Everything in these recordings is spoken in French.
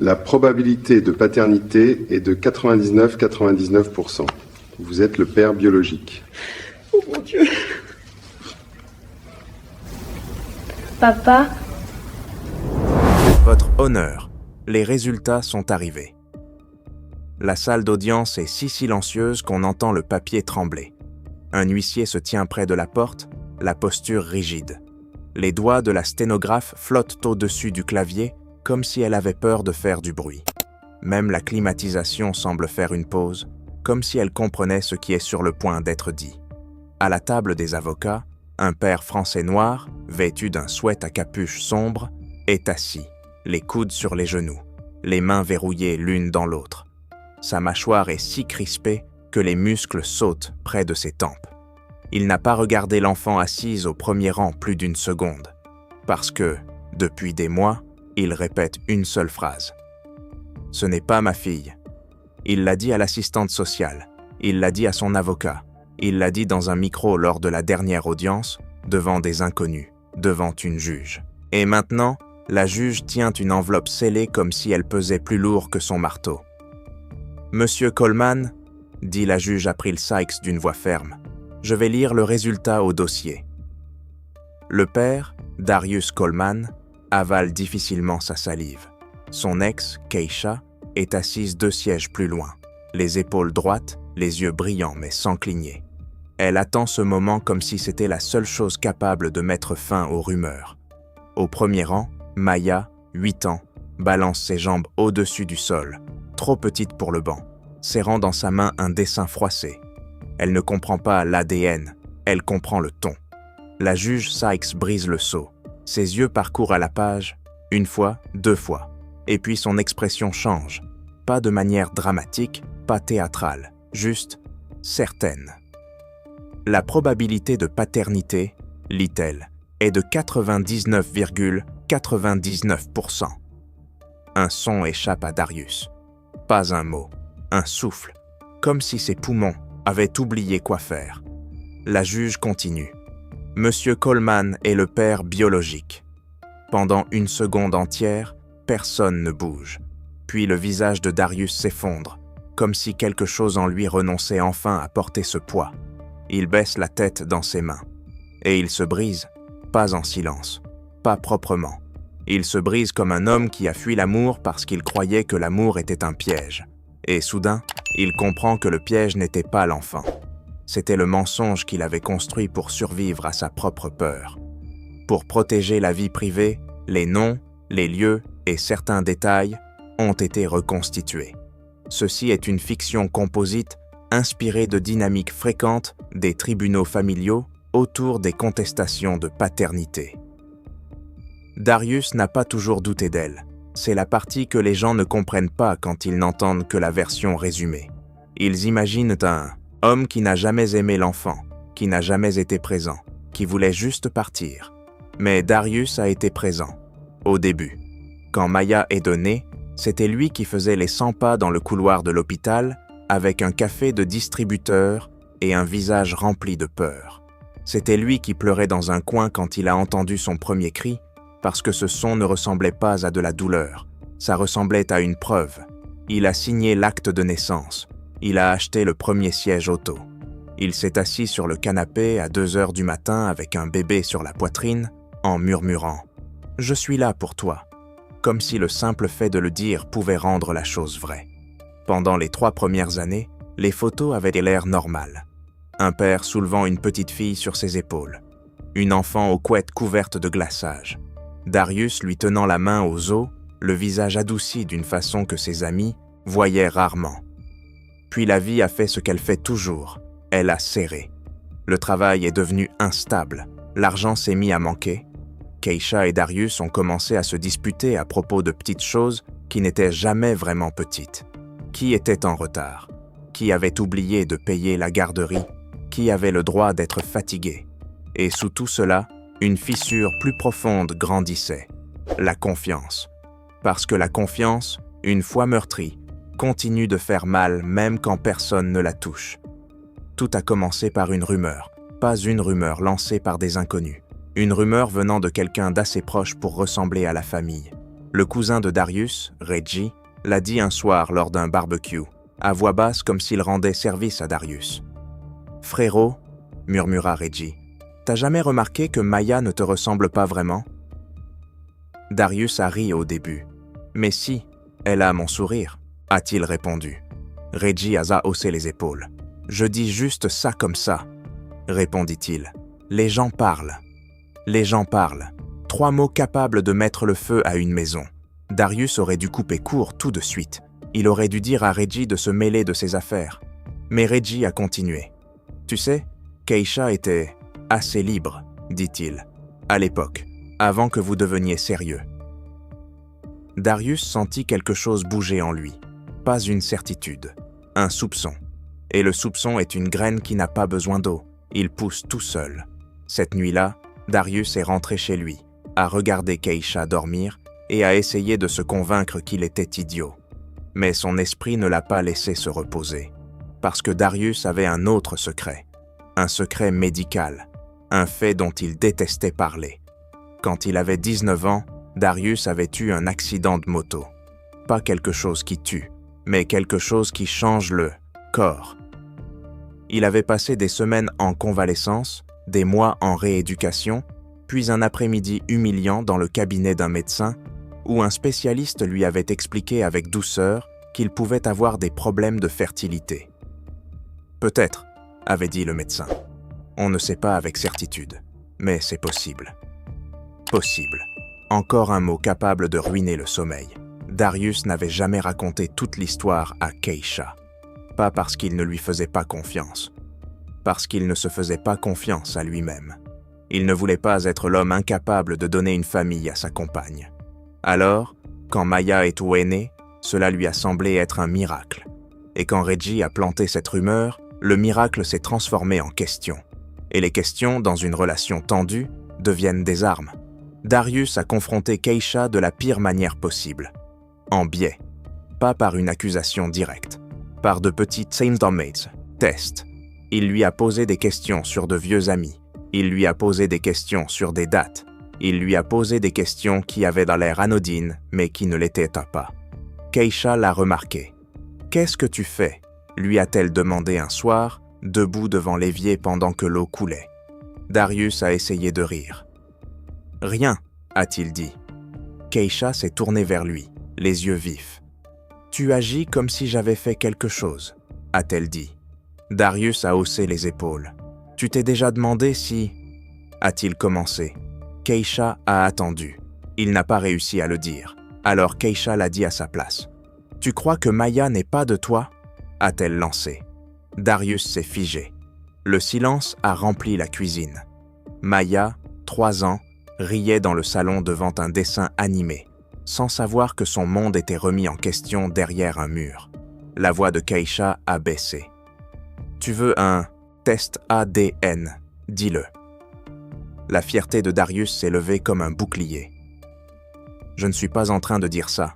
La probabilité de paternité est de 99,99%. Vous êtes le père biologique. Oh mon Dieu. Papa, Votre honneur, les résultats sont arrivés. La salle d'audience est si silencieuse qu'on entend le papier trembler. Un huissier se tient près de la porte, la posture rigide. Les doigts de la sténographe flottent au-dessus du clavier, comme si elle avait peur de faire du bruit. Même la climatisation semble faire une pause, comme si elle comprenait ce qui est sur le point d'être dit. À la table des avocats, un père français noir, vêtu d'un sweat à capuche sombre, est assis, les coudes sur les genoux, les mains verrouillées l'une dans l'autre. Sa mâchoire est si crispée que les muscles sautent près de ses tempes. Il n'a pas regardé l'enfant assise au premier rang plus d'une seconde, parce que, depuis des mois, il répète une seule phrase. « Ce n'est pas ma fille. » Il l'a dit à l'assistante sociale, il l'a dit à son avocat, il l'a dit dans un micro lors de la dernière audience, devant des inconnus, devant une juge. Et maintenant, la juge tient une enveloppe scellée comme si elle pesait plus lourd que son marteau. « Monsieur Coleman, » dit la juge April Sykes d'une voix ferme, « je vais lire le résultat au dossier. » Le père, Darius Coleman, avale difficilement sa salive. Son ex, Keisha, est assise 2 sièges plus loin, les épaules droites, les yeux brillants mais sans cligner. Elle attend ce moment comme si c'était la seule chose capable de mettre fin aux rumeurs. Au premier rang, Maya, 8 ans, balance ses jambes au-dessus du sol, trop petite pour le banc, serrant dans sa main un dessin froissé. Elle ne comprend pas l'ADN, elle comprend le ton. La juge Sykes brise le sceau. Ses yeux parcourent à la page, 1 fois, 2 fois, et puis son expression change. Pas de manière dramatique, pas théâtrale, juste certaine. La probabilité de paternité, lit-elle, est de 99,99%. Un son échappe à Darius. Pas un mot, un souffle, comme si ses poumons avaient oublié quoi faire. La juge continue. Monsieur Coleman est le père biologique. Pendant 1 seconde entière, personne ne bouge. Puis le visage de Darius s'effondre, comme si quelque chose en lui renonçait enfin à porter ce poids. Il baisse la tête dans ses mains. Et il se brise, pas en silence, pas proprement. Il se brise comme un homme qui a fui l'amour parce qu'il croyait que l'amour était un piège. Et soudain, il comprend que le piège n'était pas l'enfant. C'était le mensonge qu'il avait construit pour survivre à sa propre peur. Pour protéger la vie privée, les noms, les lieux et certains détails ont été reconstitués. Ceci est une fiction composite inspirée de dynamiques fréquentes des tribunaux familiaux autour des contestations de paternité. Darius n'a pas toujours douté d'elle. C'est la partie que les gens ne comprennent pas quand ils n'entendent que la version résumée. Ils imaginent un homme qui n'a jamais aimé l'enfant, qui n'a jamais été présent, qui voulait juste partir. Mais Darius a été présent, au début. Quand Maya est née, c'était lui qui faisait les 100 pas dans le couloir de l'hôpital avec un café de distributeur et un visage rempli de peur. C'était lui qui pleurait dans un coin quand il a entendu son premier cri, parce que ce son ne ressemblait pas à de la douleur, ça ressemblait à une preuve. Il a signé l'acte de naissance, il a acheté le premier siège auto. Il s'est assis sur le canapé à 2 heures du matin avec un bébé sur la poitrine, en murmurant « Je suis là pour toi », comme si le simple fait de le dire pouvait rendre la chose vraie. Pendant les 3 premières années, les photos avaient l'air normales. Un père soulevant une petite fille sur ses épaules, une enfant aux couettes couvertes de glaçage, Darius lui tenant la main aux os, le visage adouci d'une façon que ses amis voyaient rarement. Puis la vie a fait ce qu'elle fait toujours, elle a serré. Le travail est devenu instable, l'argent s'est mis à manquer. Keisha et Darius ont commencé à se disputer à propos de petites choses qui n'étaient jamais vraiment petites. Qui était en retard? Qui avait oublié de payer la garderie? Qui avait le droit d'être fatigué? Et sous tout cela, une fissure plus profonde grandissait, la confiance. Parce que la confiance, une fois meurtrie, continue de faire mal même quand personne ne la touche. Tout a commencé par une rumeur, pas une rumeur lancée par des inconnus. Une rumeur venant de quelqu'un d'assez proche pour ressembler à la famille. Le cousin de Darius, Reggie, l'a dit un soir lors d'un barbecue, à voix basse comme s'il rendait service à Darius. « Frérot, » murmura Reggie, « t'as jamais remarqué que Maya ne te ressemble pas vraiment ?» Darius a ri au début. « Mais si, elle a mon sourire, » a-t-il répondu. Reggie a haussé les épaules. « Je dis juste ça comme ça, » répondit-il. « Les gens parlent. Les gens parlent. » 3 mots capables de mettre le feu à une maison. Darius aurait dû couper court tout de suite. Il aurait dû dire à Reggie de se mêler de ses affaires. Mais Reggie a continué. « Tu sais, Keisha était assez libre, dit-il, à l'époque, avant que vous deveniez sérieux. » Darius sentit quelque chose bouger en lui. Pas une certitude, un soupçon. Et le soupçon est une graine qui n'a pas besoin d'eau. Il pousse tout seul. Cette nuit-là, Darius est rentré chez lui, a regardé Keisha dormir et a essayé de se convaincre qu'il était idiot. Mais son esprit ne l'a pas laissé se reposer, parce que Darius avait un autre secret, un secret médical, un fait dont il détestait parler. Quand il avait 19 ans, Darius avait eu un accident de moto. Pas quelque chose qui tue, mais quelque chose qui change le corps. Il avait passé des semaines en convalescence, des mois en rééducation, puis un après-midi humiliant dans le cabinet d'un médecin où un spécialiste lui avait expliqué avec douceur qu'il pouvait avoir des problèmes de fertilité. « Peut-être », avait dit le médecin. « On ne sait pas avec certitude, mais c'est possible. » Possible. Encore un mot capable de ruiner le sommeil. Darius n'avait jamais raconté toute l'histoire à Keisha. Pas parce qu'il ne lui faisait pas confiance. Parce qu'il ne se faisait pas confiance à lui-même. Il ne voulait pas être l'homme incapable de donner une famille à sa compagne. Alors, quand Maya est née, cela lui a semblé être un miracle. Et quand Reggie a planté cette rumeur, le miracle s'est transformé en question. Et les questions, dans une relation tendue, deviennent des armes. Darius a confronté Keisha de la pire manière possible. En biais. Pas par une accusation directe. Par de petits symptomates, tests. Il lui a posé des questions sur de vieux amis. Il lui a posé des questions sur des dates. Il lui a posé des questions qui avaient dans l'air anodines, mais qui ne l'étaient pas. Keisha l'a remarqué. « Qu'est-ce que tu fais ?» lui a-t-elle demandé un soir, debout devant l'évier pendant que l'eau coulait. Darius a essayé de rire. « Rien, a-t-il dit. » Keisha s'est tournée vers lui, les yeux vifs. « Tu agis comme si j'avais fait quelque chose, a-t-elle dit. Darius a haussé les épaules. « Tu t'es déjà demandé si... » a-t-il commencé. Keisha a attendu. Il n'a pas réussi à le dire. Alors Keisha l'a dit à sa place. « Tu crois que Maya n'est pas de toi ?» a-t-elle lancé. Darius s'est figé. Le silence a rempli la cuisine. Maya, 3 ans, riait dans le salon devant un dessin animé, sans savoir que son monde était remis en question derrière un mur. La voix de Keisha a baissé. « Tu veux un test ADN, dis-le. » La fierté de Darius s'est levée comme un bouclier. « Je ne suis pas en train de dire ça, »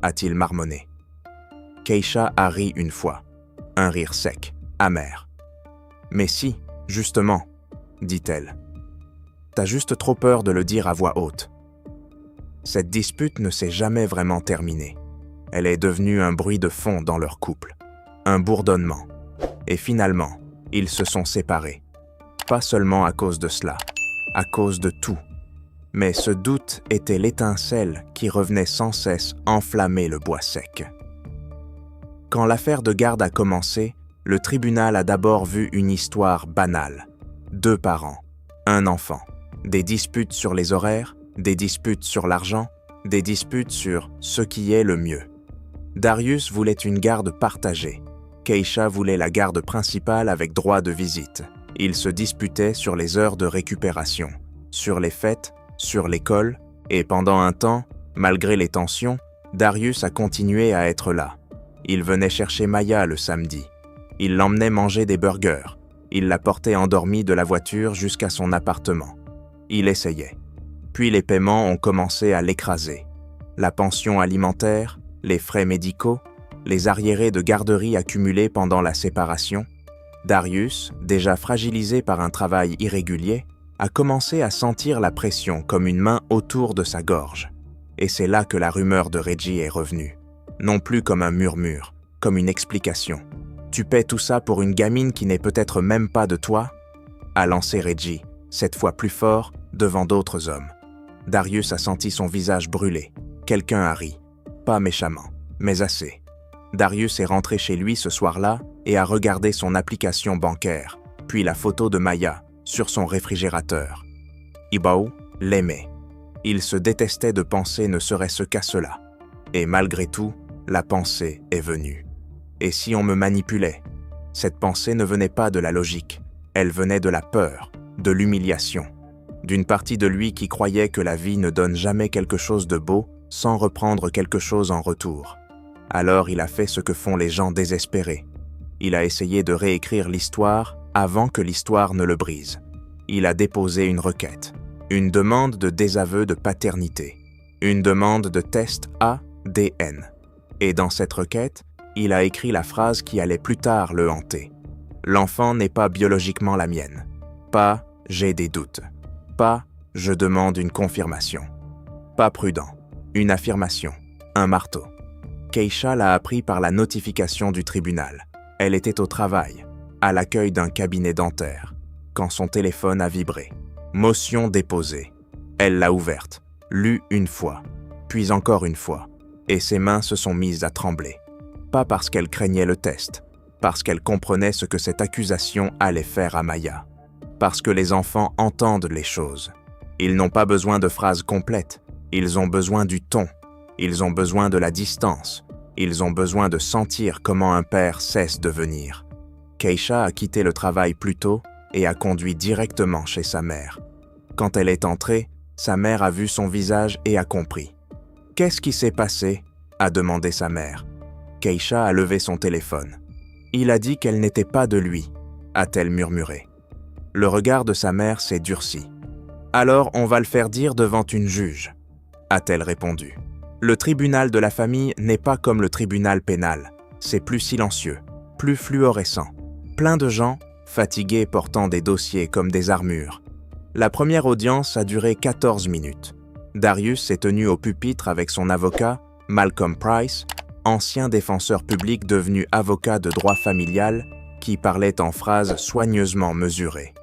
a-t-il marmonné. Keisha a ri une fois, un rire sec, amer. « Mais si, justement, » dit-elle. « T'as juste trop peur de le dire à voix haute. » Cette dispute ne s'est jamais vraiment terminée. Elle est devenue un bruit de fond dans leur couple, un bourdonnement. Et finalement, ils se sont séparés. Pas seulement à cause de cela, à cause de tout. Mais ce doute était l'étincelle qui revenait sans cesse enflammer le bois sec. Quand l'affaire de garde a commencé, le tribunal a d'abord vu une histoire banale. 2 parents, un enfant, des disputes sur les horaires, des disputes sur l'argent, des disputes sur ce qui est le mieux. Darius voulait une garde partagée. Keisha voulait la garde principale avec droit de visite. Ils se disputaient sur les heures de récupération, sur les fêtes, sur l'école, et pendant un temps, malgré les tensions, Darius a continué à être là. Il venait chercher Maya le samedi. Il l'emmenait manger des burgers. Il la portait endormie de la voiture jusqu'à son appartement. Il essayait. Puis les paiements ont commencé à l'écraser. La pension alimentaire, les frais médicaux, les arriérés de garderie accumulés pendant la séparation. Darius, déjà fragilisé par un travail irrégulier, a commencé à sentir la pression comme une main autour de sa gorge. et c'est là que la rumeur de Reggie est revenue. Non plus comme un murmure, comme une explication. « Tu paies tout ça pour une gamine qui n'est peut-être même pas de toi ?» a lancé Reggie, cette fois plus fort, devant d'autres hommes. Darius a senti son visage brûler. Quelqu'un a ri. Pas méchamment, mais assez. Darius est rentré chez lui ce soir-là et a regardé son application bancaire, puis la photo de Maya sur son réfrigérateur. Ibao l'aimait. Il se détestait de penser ne serait-ce qu'à cela. Et malgré tout, la pensée est venue. Et si on me manipulait? Cette pensée ne venait pas de la logique, elle venait de la peur, de l'humiliation, d'une partie de lui qui croyait que la vie ne donne jamais quelque chose de beau sans reprendre quelque chose en retour. Alors il a fait ce que font les gens désespérés. Il a essayé de réécrire l'histoire avant que l'histoire ne le brise. Il a déposé une requête, une demande de désaveu de paternité, une demande de test ADN. Et dans cette requête, il a écrit la phrase qui allait plus tard le hanter. « L'enfant n'est pas biologiquement la mienne. Pas « j'ai des doutes ». Pas « je demande une confirmation ». Pas prudent. Une affirmation. Un marteau. Keisha l'a appris par la notification du tribunal. Elle était au travail, à l'accueil d'un cabinet dentaire, quand son téléphone a vibré. Motion déposée. Elle l'a ouverte, lue une fois, puis encore une fois, et ses mains se sont mises à trembler. Pas parce qu'elle craignait le test, parce qu'elle comprenait ce que cette accusation allait faire à Maya. Parce que les enfants entendent les choses. Ils n'ont pas besoin de phrases complètes, ils ont besoin du ton, ils ont besoin de la distance, ils ont besoin de sentir comment un père cesse de venir. Keisha a quitté le travail plus tôt et a conduit directement chez sa mère. Quand elle est entrée, sa mère a vu son visage et a compris. « Qu'est-ce qui s'est passé ?» a demandé sa mère. Keisha a levé son téléphone. « Il a dit qu'elle n'était pas de lui », a-t-elle murmuré. Le regard de sa mère s'est durci. « Alors on va le faire dire devant une juge », a-t-elle répondu. Le tribunal de la famille n'est pas comme le tribunal pénal. C'est plus silencieux, plus fluorescent. Plein de gens, fatigués portant des dossiers comme des armures. La première audience a duré 14 minutes. Darius s'est tenu au pupitre avec son avocat, Malcolm Price, ancien défenseur public devenu avocat de droit familial, qui parlait en phrases soigneusement mesurées.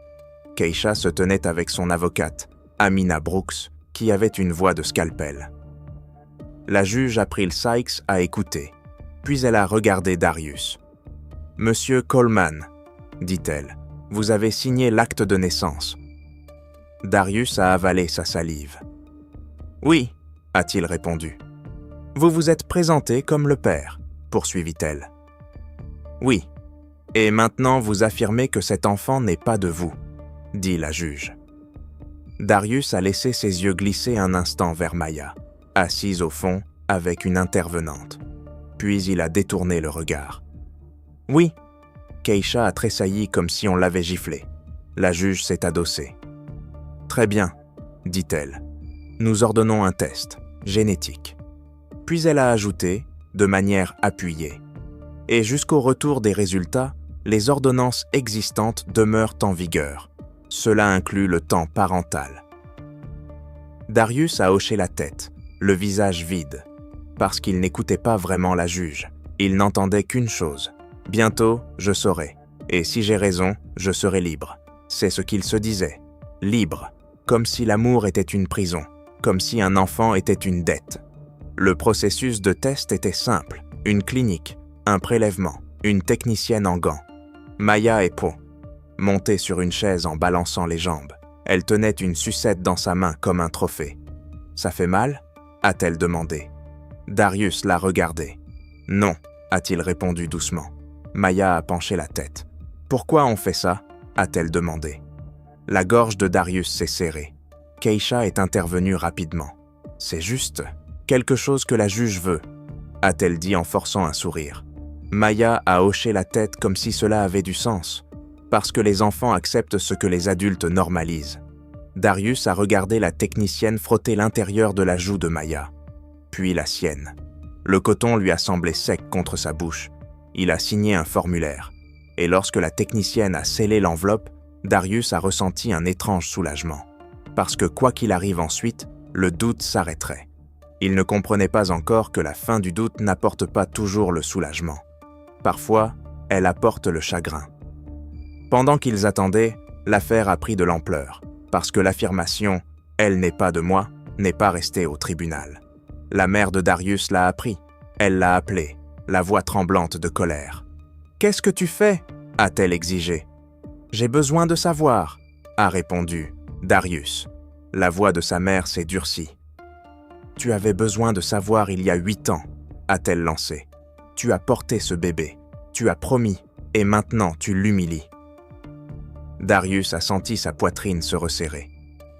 Keisha se tenait avec son avocate, Amina Brooks, qui avait une voix de scalpel. La juge April Sykes a écouté, puis elle a regardé Darius. « Monsieur Coleman, » dit-elle, « vous avez signé l'acte de naissance. » Darius a avalé sa salive. « Oui, » a-t-il répondu. « Vous vous êtes présenté comme le père, » poursuivit-elle. « Oui, et maintenant vous affirmez que cet enfant n'est pas de vous, » dit la juge. Darius a laissé ses yeux glisser un instant vers Maya, assise au fond avec une intervenante. Puis il a détourné le regard. « Oui », Keisha a tressailli comme si on l'avait giflé. La juge s'est adossée. « Très bien, » dit-elle. « Nous ordonnons un test, génétique. » Puis elle a ajouté, de manière appuyée. « Et jusqu'au retour des résultats, les ordonnances existantes demeurent en vigueur. Cela inclut le temps parental. » Darius a hoché la tête, le visage vide, parce qu'il n'écoutait pas vraiment la juge. Il n'entendait qu'une chose. « Bientôt, je saurai. Et si j'ai raison, je serai libre. » C'est ce qu'il se disait. Libre, comme si l'amour était une prison, comme si un enfant était une dette. Le processus de test était simple. Une clinique, un prélèvement, une technicienne en gants. Maya et Po, montée sur une chaise en balançant les jambes. Elle tenait une sucette dans sa main comme un trophée. « Ça fait mal ?» a-t-elle demandé. Darius l'a regardé. « Non », a-t-il répondu doucement. Maya a penché la tête. « Pourquoi on fait ça ?» a-t-elle demandé. La gorge de Darius s'est serrée. Keisha est intervenue rapidement. « C'est juste quelque chose que la juge veut », a-t-elle dit en forçant un sourire. Maya a hoché la tête comme si cela avait du sens, parce que les enfants acceptent ce que les adultes normalisent. Darius a regardé la technicienne frotter l'intérieur de la joue de Maya, puis la sienne. Le coton lui a semblé sec contre sa bouche. Il a signé un formulaire, et lorsque la technicienne a scellé l'enveloppe, Darius a ressenti un étrange soulagement, parce que quoi qu'il arrive ensuite, le doute s'arrêterait. Il ne comprenait pas encore que la fin du doute n'apporte pas toujours le soulagement. Parfois, elle apporte le chagrin. Pendant qu'ils attendaient, l'affaire a pris de l'ampleur, parce que l'affirmation « elle n'est pas de moi » n'est pas restée au tribunal. La mère de Darius l'a appris. Elle l'a appelé, la voix tremblante de colère. « Qu'est-ce que tu fais » a-t-elle exigé. « J'ai besoin de savoir » a répondu Darius. La voix de sa mère s'est durcie. « Tu avais besoin de savoir il y a 8 ans » a-t-elle lancé. « Tu as porté ce bébé, tu as promis, et maintenant tu l'humilies. » Darius a senti sa poitrine se resserrer.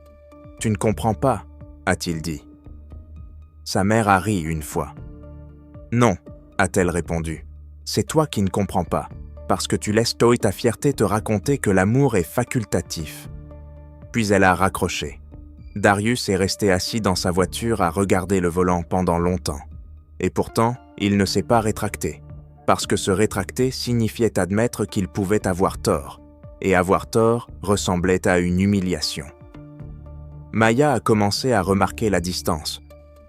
« Tu ne comprends pas » a-t-il dit. Sa mère a ri une fois. « Non » a-t-elle répondu. « C'est toi qui ne comprends pas, parce que tu laisses ta fierté te raconter que l'amour est facultatif. » Puis elle a raccroché. Darius est resté assis dans sa voiture à regarder le volant pendant longtemps. Et pourtant, il ne s'est pas rétracté, parce que se rétracter signifiait admettre qu'il pouvait avoir tort, et avoir tort ressemblait à une humiliation. Maya a commencé à remarquer la distance,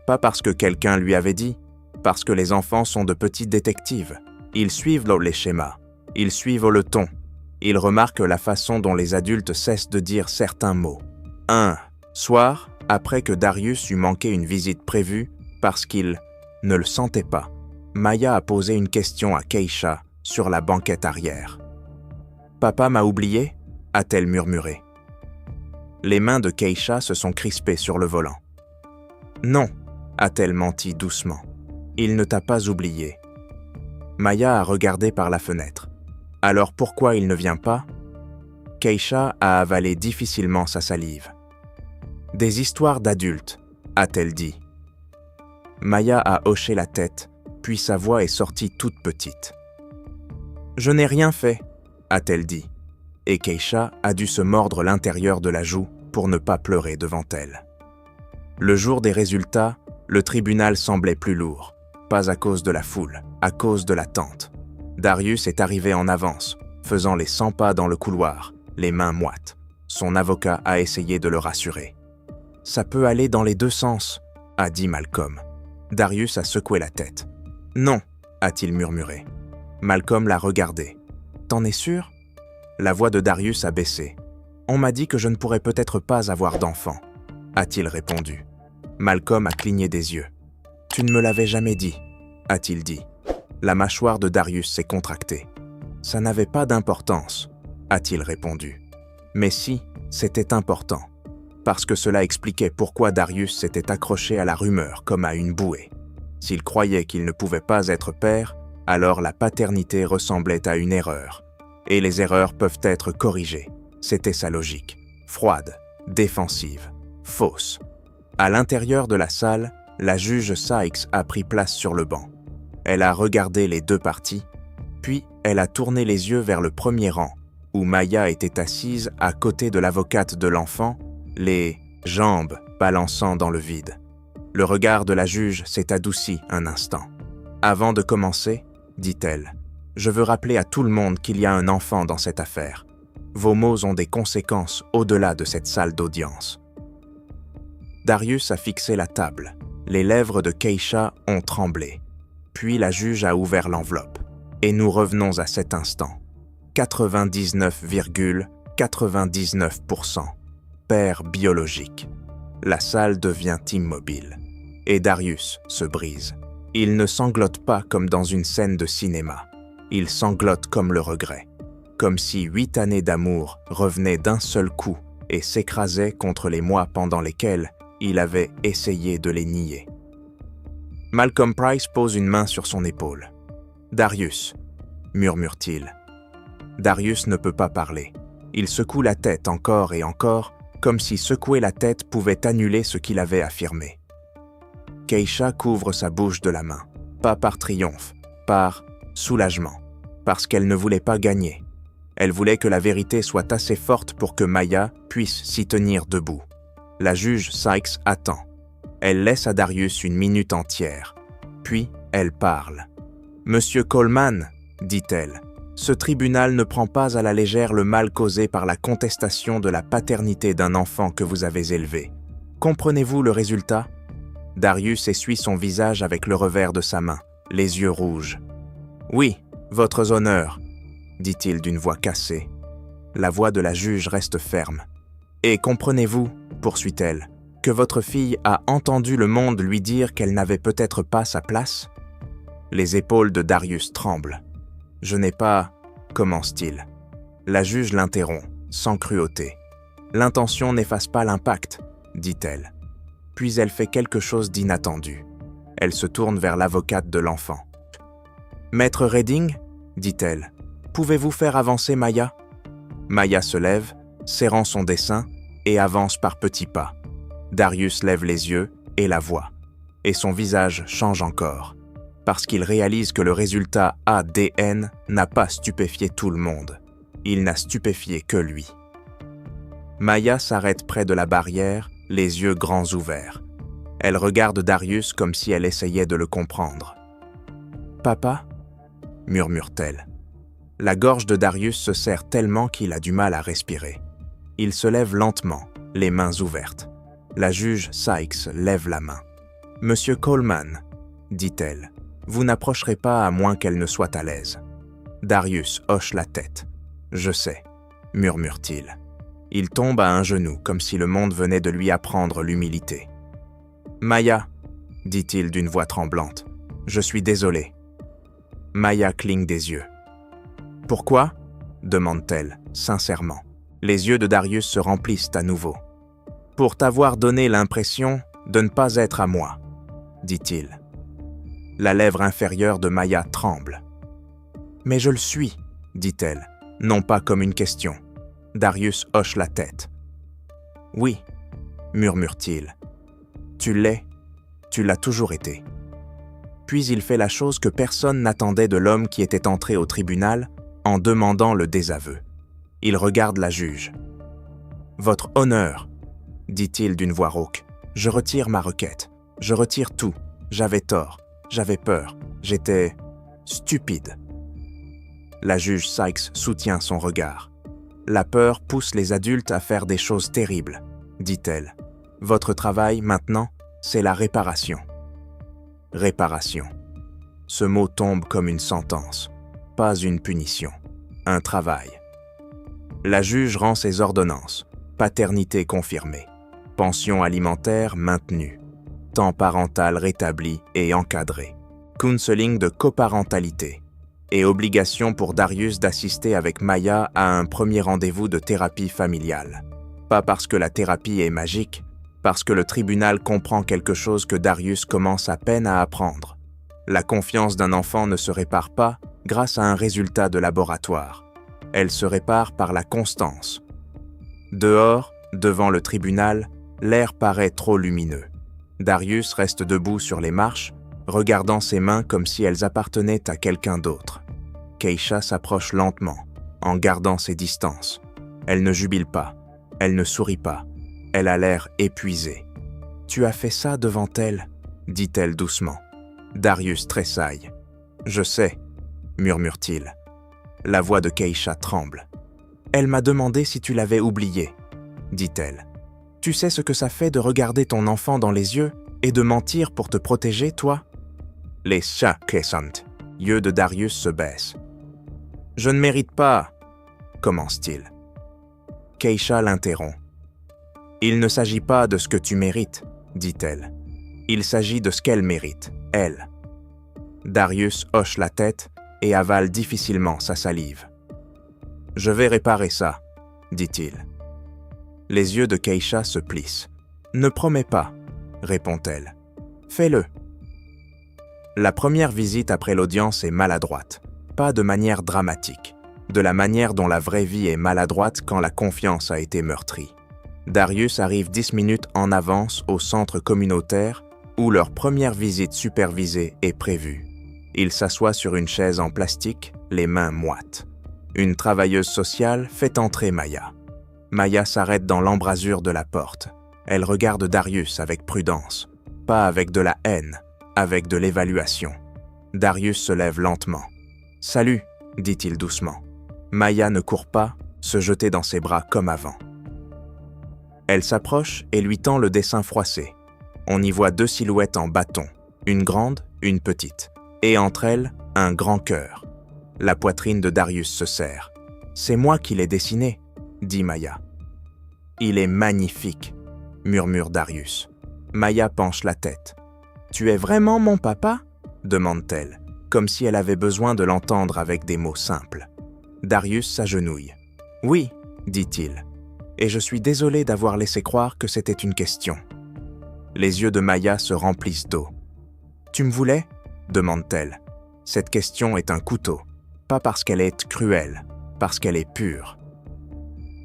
pas parce que quelqu'un lui avait dit, parce que les enfants sont de petits détectives. Ils suivent les schémas, ils suivent le ton, ils remarquent la façon dont les adultes cessent de dire certains mots. Un soir, après que Darius eut manqué une visite prévue parce qu'il ne le sentait pas, Maya a posé une question à Keisha sur la banquette arrière. « Papa m'a oublié ?» a-t-elle murmuré. Les mains de Keisha se sont crispées sur le volant. « Non » a-t-elle menti doucement. « Il ne t'a pas oublié. » Maya a regardé par la fenêtre. « Alors pourquoi il ne vient pas ?» Keisha a avalé difficilement sa salive. « Des histoires d'adultes » a-t-elle dit. Maya a hoché la tête, puis sa voix est sortie toute petite. « Je n'ai rien fait » a-t-elle dit. Et Keisha a dû se mordre l'intérieur de la joue pour ne pas pleurer devant elle. Le jour des résultats, le tribunal semblait plus lourd, pas à cause de la foule, à cause de l'attente. Darius est arrivé en avance, faisant les 100 pas dans le couloir, les mains moites. Son avocat a essayé de le rassurer. « Ça peut aller dans les deux sens », a dit Malcolm. Darius a secoué la tête. « Non », a-t-il murmuré. Malcolm l'a regardé. « T'en es sûr ?» La voix de Darius a baissé. « On m'a dit que je ne pourrais peut-être pas avoir d'enfant », a-t-il répondu. Malcolm a cligné des yeux. « Tu ne me l'avais jamais dit », a-t-il dit. La mâchoire de Darius s'est contractée. « Ça n'avait pas d'importance », a-t-il répondu. Mais si, c'était important, parce que cela expliquait pourquoi Darius s'était accroché à la rumeur comme à une bouée. S'il croyait qu'il ne pouvait pas être père, alors la paternité ressemblait à une erreur. Et les erreurs peuvent être corrigées. C'était sa logique. Froide, défensive, fausse. À l'intérieur de la salle, la juge Sykes a pris place sur le banc. Elle a regardé les deux parties, puis elle a tourné les yeux vers le premier rang, où Maya était assise à côté de l'avocate de l'enfant, les jambes balançant dans le vide. Le regard de la juge s'est adouci un instant. « Avant de commencer, dit-elle, je veux rappeler à tout le monde qu'il y a un enfant dans cette affaire. Vos mots ont des conséquences au-delà de cette salle d'audience. » Darius a fixé la table. Les lèvres de Keisha ont tremblé. Puis la juge a ouvert l'enveloppe. Et nous revenons à cet instant. 99,99%. Père biologique. La salle devient immobile. Et Darius se brise. Il ne sanglote pas comme dans une scène de cinéma. Il sanglote comme le regret. Comme si 8 années d'amour revenaient d'un seul coup et s'écrasaient contre les mois pendant lesquels il avait essayé de les nier. Malcolm Price pose une main sur son épaule. « Darius » murmure-t-il. Darius ne peut pas parler. Il secoue la tête encore et encore, comme si secouer la tête pouvait annuler ce qu'il avait affirmé. Keisha couvre sa bouche de la main, pas par triomphe, par soulagement, parce qu'elle ne voulait pas gagner. Elle voulait que la vérité soit assez forte pour que Maya puisse s'y tenir debout. La juge Sykes attend. Elle laisse à Darius une minute entière. Puis, elle parle. « Monsieur Coleman, dit-elle, ce tribunal ne prend pas à la légère le mal causé par la contestation de la paternité d'un enfant que vous avez élevé. Comprenez-vous le résultat ? Darius essuie son visage avec le revers de sa main, les yeux rouges. « Oui, votre honneur, » dit-il d'une voix cassée. La voix de la juge reste ferme. « Et comprenez-vous, » poursuit-elle, « que votre fille a entendu le monde lui dire qu'elle n'avait peut-être pas sa place ?» Les épaules de Darius tremblent. « Je n'ai pas... » commence-t-il. La juge l'interrompt, sans cruauté. « L'intention n'efface pas l'impact, » dit-elle. Puis elle fait quelque chose d'inattendu. Elle se tourne vers l'avocate de l'enfant. « Maître Redding, » dit-elle, « pouvez-vous faire avancer Maya ?» Maya se lève, serrant son dessin, et avance par petits pas. Darius lève les yeux et la voit. Et son visage change encore, parce qu'il réalise que le résultat ADN n'a pas stupéfié tout le monde. Il n'a stupéfié que lui. Maya s'arrête près de la barrière, les yeux grands ouverts. Elle regarde Darius comme si elle essayait de le comprendre. « Papa ?» murmure-t-elle. La gorge de Darius se serre tellement qu'il a du mal à respirer. Il se lève lentement, les mains ouvertes. La juge Sykes lève la main. « Monsieur Coleman, » dit-elle, « vous n'approcherez pas à moins qu'elle ne soit à l'aise. » Darius hoche la tête. « Je sais, » murmure-t-il. Il tombe à un genou comme si le monde venait de lui apprendre l'humilité. « Maya, » dit-il d'une voix tremblante, « je suis désolé. » Maya cligne des yeux. « Pourquoi ?» demande-t-elle, sincèrement. Les yeux de Darius se remplissent à nouveau. « Pour t'avoir donné l'impression de ne pas être à moi, » dit-il. La lèvre inférieure de Maya tremble. « Mais je le suis, » dit-elle, non pas comme une question. Darius hoche la tête. « Oui, » murmure-t-il. « Tu l'es, tu l'as toujours été. » Puis il fait la chose que personne n'attendait de l'homme qui était entré au tribunal en demandant le désaveu. Il regarde la juge. « Votre honneur, » dit-il d'une voix rauque, « je retire ma requête. Je retire tout. J'avais tort. J'avais peur. J'étais stupide. » La juge Sykes soutient son regard. « La peur pousse les adultes à faire des choses terribles, » dit-elle. « Votre travail, maintenant, c'est la réparation. » Réparation. Ce mot tombe comme une sentence. Pas une punition. Un travail. La juge rend ses ordonnances. Paternité confirmée. Pension alimentaire maintenue. Temps parental rétabli et encadré. Counseling de coparentalité. Et obligation pour Darius d'assister avec Maya à un premier rendez-vous de thérapie familiale. Pas parce que la thérapie est magique, parce que le tribunal comprend quelque chose que Darius commence à peine à apprendre. La confiance d'un enfant ne se répare pas grâce à un résultat de laboratoire. Elle se répare par la constance. Dehors, devant le tribunal, l'air paraît trop lumineux. Darius reste debout sur les marches, regardant ses mains comme si elles appartenaient à quelqu'un d'autre. Keisha s'approche lentement, en gardant ses distances. Elle ne jubile pas, elle ne sourit pas, elle a l'air épuisée. « Tu as fait ça devant elle ?» dit-elle doucement. Darius tressaille. « Je sais » murmure-t-il. La voix de Keisha tremble. « Elle m'a demandé si tu l'avais oublié » dit-elle. « Tu sais ce que ça fait de regarder ton enfant dans les yeux et de mentir pour te protéger, toi ?» Les chats crescent. Yeux de Darius se baissent. « Je ne mérite pas » commence-t-il. Keisha l'interrompt. « Il ne s'agit pas de ce que tu mérites » dit-elle. « Il s'agit de ce qu'elle mérite, elle. » Darius hoche la tête et avale difficilement sa salive. « Je vais réparer ça » dit-il. Les yeux de Keisha se plissent. « Ne promets pas » répond-elle. « Fais-le. » La première visite après l'audience est maladroite, pas de manière dramatique, de la manière dont la vraie vie est maladroite quand la confiance a été meurtrie. Darius arrive 10 minutes en avance au centre communautaire où leur première visite supervisée est prévue. Il s'assoit sur une chaise en plastique, les mains moites. Une travailleuse sociale fait entrer Maya. Maya s'arrête dans l'embrasure de la porte. Elle regarde Darius avec prudence, pas avec de la haine, avec de l'évaluation. Darius se lève lentement. « Salut » dit-il doucement. Maya ne court pas, se jeter dans ses bras comme avant. Elle s'approche et lui tend le dessin froissé. On y voit 2 silhouettes en bâton, une grande, une petite, et entre elles, un grand cœur. La poitrine de Darius se serre. « C'est moi qui l'ai dessiné », dit Maya. « Il est magnifique », murmure Darius. Maya penche la tête. « Tu es vraiment mon papa ?» demande-t-elle, comme si elle avait besoin de l'entendre avec des mots simples. Darius s'agenouille. « Oui », dit-il, « et je suis désolé d'avoir laissé croire que c'était une question. » Les yeux de Maya se remplissent d'eau. « Tu me voulais ?» demande-t-elle. Cette question est un couteau, pas parce qu'elle est cruelle, parce qu'elle est pure.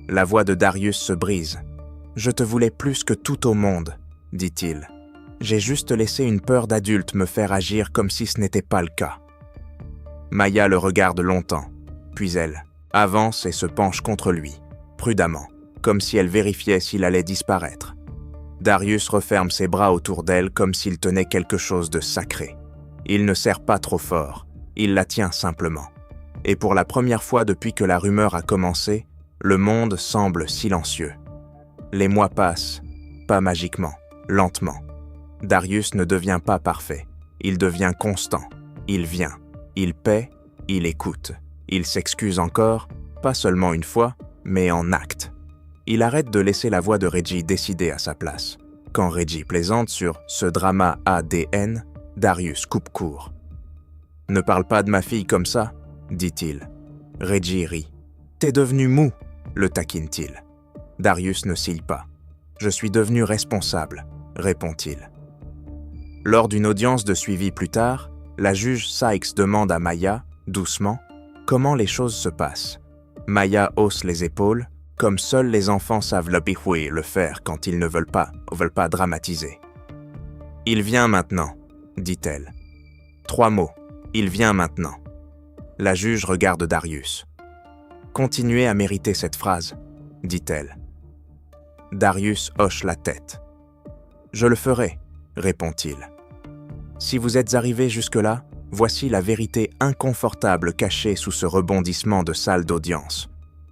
La voix de Darius se brise. « Je te voulais plus que tout au monde, » dit-il. « J'ai juste laissé une peur d'adulte me faire agir comme si ce n'était pas le cas. » Maya le regarde longtemps, puis elle avance et se penche contre lui, prudemment, comme si elle vérifiait s'il allait disparaître. Darius referme ses bras autour d'elle comme s'il tenait quelque chose de sacré. Il ne serre pas trop fort, il la tient simplement. Et pour la première fois depuis que la rumeur a commencé, le monde semble silencieux. Les mois passent, pas magiquement, lentement. Darius ne devient pas parfait, il devient constant. Il vient, il paie, il écoute. Il s'excuse encore, pas seulement une fois, mais en acte. Il arrête de laisser la voix de Reggie décider à sa place. Quand Reggie plaisante sur ce drama ADN, Darius coupe court. « Ne parle pas de ma fille comme ça, » dit-il. Reggie rit. « T'es devenu mou, » le taquine-t-il. Darius ne cille pas. « Je suis devenu responsable, » répond-il. Lors d'une audience de suivi plus tard, la juge Sykes demande à Maya, doucement, comment les choses se passent. Maya hausse les épaules, comme seuls les enfants savent le faire quand ils ne veulent pas dramatiser. « Il vient maintenant », dit-elle. 3 mots. « Il vient maintenant ». La juge regarde Darius. « Continuez à mériter cette phrase », dit-elle. Darius hoche la tête. « Je le ferai », répond-il. « Si vous êtes arrivé jusque-là, voici la vérité inconfortable cachée sous ce rebondissement de salle d'audience.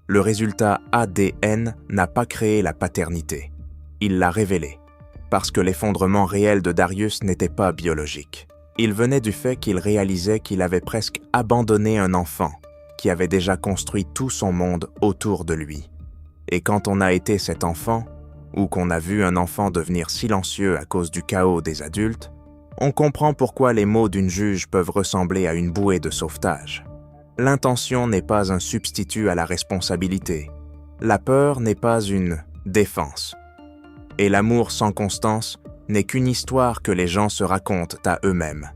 Le résultat ADN n'a pas créé la paternité. Il l'a révélée, parce que l'effondrement réel de Darius n'était pas biologique. Il venait du fait qu'il réalisait qu'il avait presque abandonné un enfant qui avait déjà construit tout son monde autour de lui. Et quand on a été cet enfant, ou qu'on a vu un enfant devenir silencieux à cause du chaos des adultes, on comprend pourquoi les mots d'une juge peuvent ressembler à une bouée de sauvetage. L'intention n'est pas un substitut à la responsabilité. La peur n'est pas une défense. Et l'amour sans constance n'est qu'une histoire que les gens se racontent à eux-mêmes.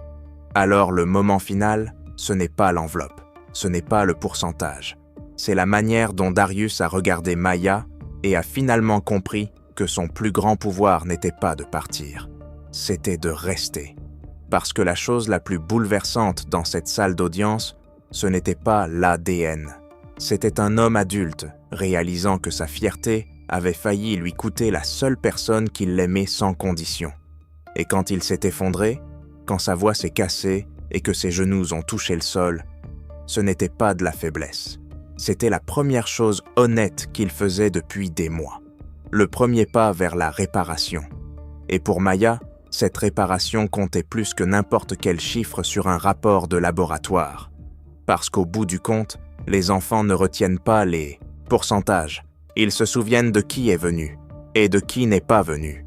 Alors le moment final, ce n'est pas l'enveloppe, ce n'est pas le pourcentage. C'est la manière dont Darius a regardé Maya et a finalement compris que son plus grand pouvoir n'était pas de partir. C'était de rester. Parce que la chose la plus bouleversante dans cette salle d'audience, ce n'était pas l'ADN. C'était un homme adulte, réalisant que sa fierté avait failli lui coûter la seule personne qui l'aimait sans condition. Et quand il s'est effondré, quand sa voix s'est cassée et que ses genoux ont touché le sol, ce n'était pas de la faiblesse. C'était la première chose honnête qu'il faisait depuis des mois. Le premier pas vers la réparation. Et pour Maya, cette réparation comptait plus que n'importe quel chiffre sur un rapport de laboratoire. Parce qu'au bout du compte, les enfants ne retiennent pas les pourcentages. Ils se souviennent de qui est venu et de qui n'est pas venu.